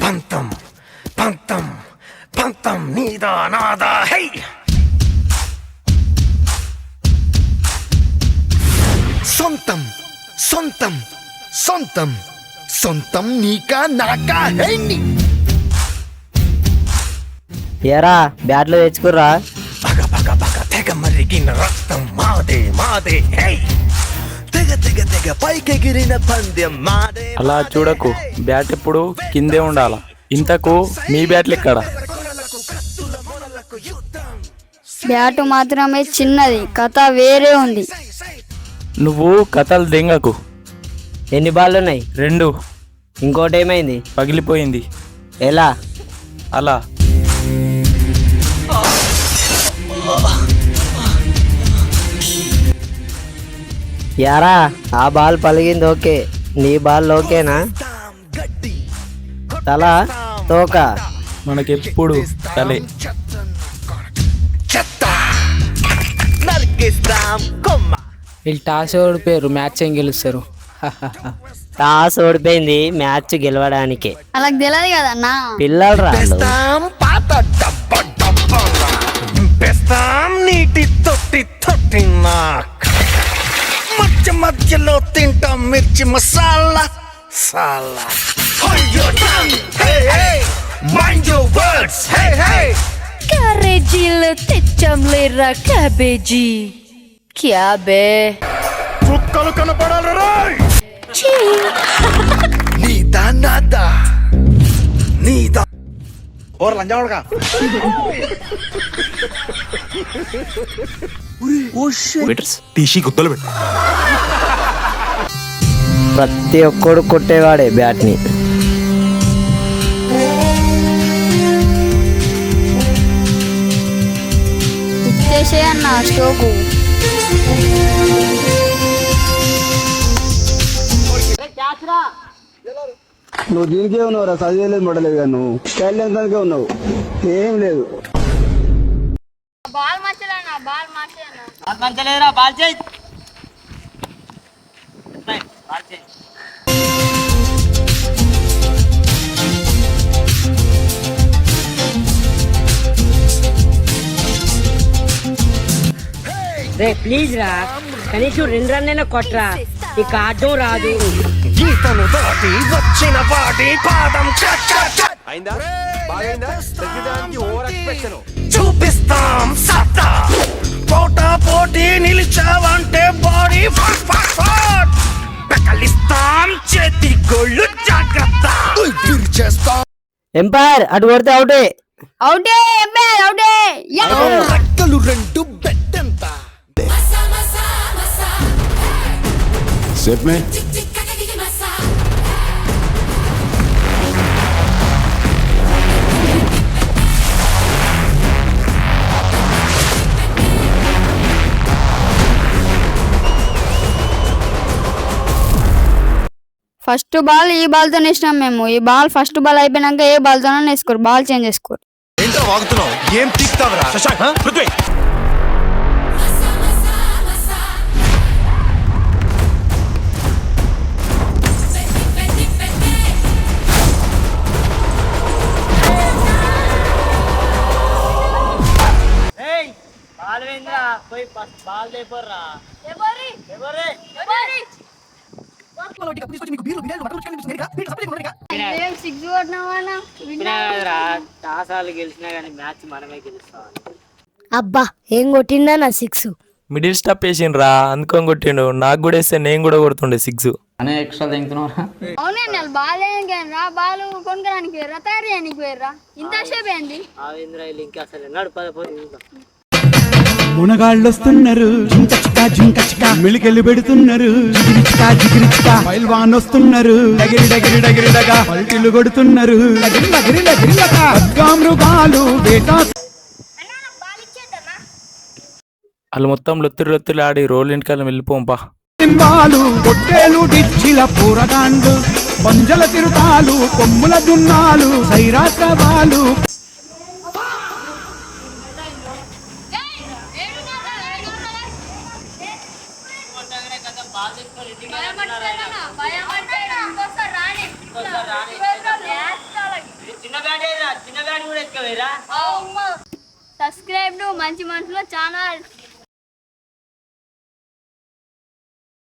పంతం పంతం పంతం నీదా నాదా హై సొంతం సొంతం సొంతం సొంతం నీకా నాకా హై ఏరా బ్యాట్లు తెచ్చుకుర్రా. బగ బగ బగ తెగ మరిగిన రక్తం మాదే మాదే హై తెగ తెగ తెగ పైకెగిరిన పందెం మాదే. అలా చూడకు, బ్యాట్ ఎప్పుడు కిందే ఉండాల. ఇంతకు మీ బ్యాట్లు ఎక్కడ? బ్యాటు మాత్రమే చిన్నది, కథ వేరే ఉంది. నువ్వు కథలు దెంగకు. ఎన్ని బాళ్ళు ఉన్నాయి? 2. ఇంకోటి ఏమైంది? పగిలిపోయింది. ఎలా? అలా. యారా ఆ బాల్ పలిగింది ఓకే, నీ బాల్ ఓకేనా? తల తోక మనకెప్పుడు తలే. వీళ్ళు టాస్ ఓడిపోయారు, మ్యాచ్ ఏం గెలుస్తారు. టాస్ ఓడిపోయింది మ్యాచ్ గెలవడానికి. అలా తెలియదు కదన్నా. పిల్లలు రా నీటి తొట్టి తొట్టినా మధ్య మధ్యలో తింటాం మిర్చి మసాలా సాలా. క్యారేజీలు తెచ్చాం లేరా క్యాబేజీ. క్యాబే కుక్కలు కనపడాలి. నీదా నాదా నీదా ఓర్ లంజావుడుగా. తీసి గుద్దలు పెట్టు. ప్రతి ఒక్కడు కొట్టేవాడే బ్యాట్ని. ఇచ్చేసే అన్న స్టోకు. నువ్వు దీనికే ఉన్నావురా, చదివేలేదు మొడలేదు కానీ నువ్వు స్టైల్ దానికే ఉన్నావు, ఏం లేదు. బాల్ మంచిదన్నా, బాల్ మంచిదన్నా. మంచలేదురా, బాల్ చేయి. రే ప్లీజ్ రా, కనీసం 2 రన్నైనా కొట్రా, ఇక ఆడడం రాదు. గీతను దాటి వచ్చిన వాడి పాదం చూపిస్తాం సత్తా. పోటా పోటీ నిలిచావంటే బాడీ పెకలిస్తాం చేతి గోళ్ళు జాగ్రత్త. ఎంపైర్ అటు కొడితే అవుటే. అవుటే ఎంపైర్ అవుటే. రెక్కలు 2 బెట్టంత सेट में ఫస్ట్ బాల్ ఈ బాల్ తో వేసినాం మేము. ఈ బాల్ ఫస్ట్ బాల్ అయిపోయినాక ఏ బాల్ తోనో వేసుకోరు, బాల్ చేంజ్ చేసుకోరు. ఏంటో వాగుతున్నావు, ఏం పీక్తావరా శశాంక్? పృథ్వీ గెలిచినా కానీ మ్యాచ్ మనమే గెలుస్తాం. అబ్బా ఏం కొట్టిందా నా 6. మిడిల్ స్టాప్ వేసిండ్రా, అందుకొని కొట్టిండు. నాకు కూడా వేస్తే నేను కూడా కొడుతుండే 6. అనే ఎక్స్ట్రా తింటున్నారా? అవునండి, వాళ్ళు బాల్ రా, బాల్ కొనుక్కడానికి పోయారా, తయారు చేయడానికి పోయారా, ఇంతసేపు ఏంది? ఇంకా అసలు నడుపదపోయి మునగాళ్ళు వస్తున్నారు, మిలికెళ్ళి పెడుతున్నారు, పైల్వాన్ వస్తున్నారు, డగిరి డగిరి డగిరి డగా పల్టీలు కొడుతున్నారు, మృగాలు వేటా. వాళ్ళు మొత్తం లొత్తులు ఆడి రోల్ ఇంటికాలం వెళ్ళిపోంపా. పొట్టేలు డిచ్చిల పూరగాండు, పంజల తిరుతాలు, కొమ్ముల దున్నాలు, సైరాసవాలు. భయం సబ్స్క్రైబ్ టు మంచి మనసులో ఛానల్.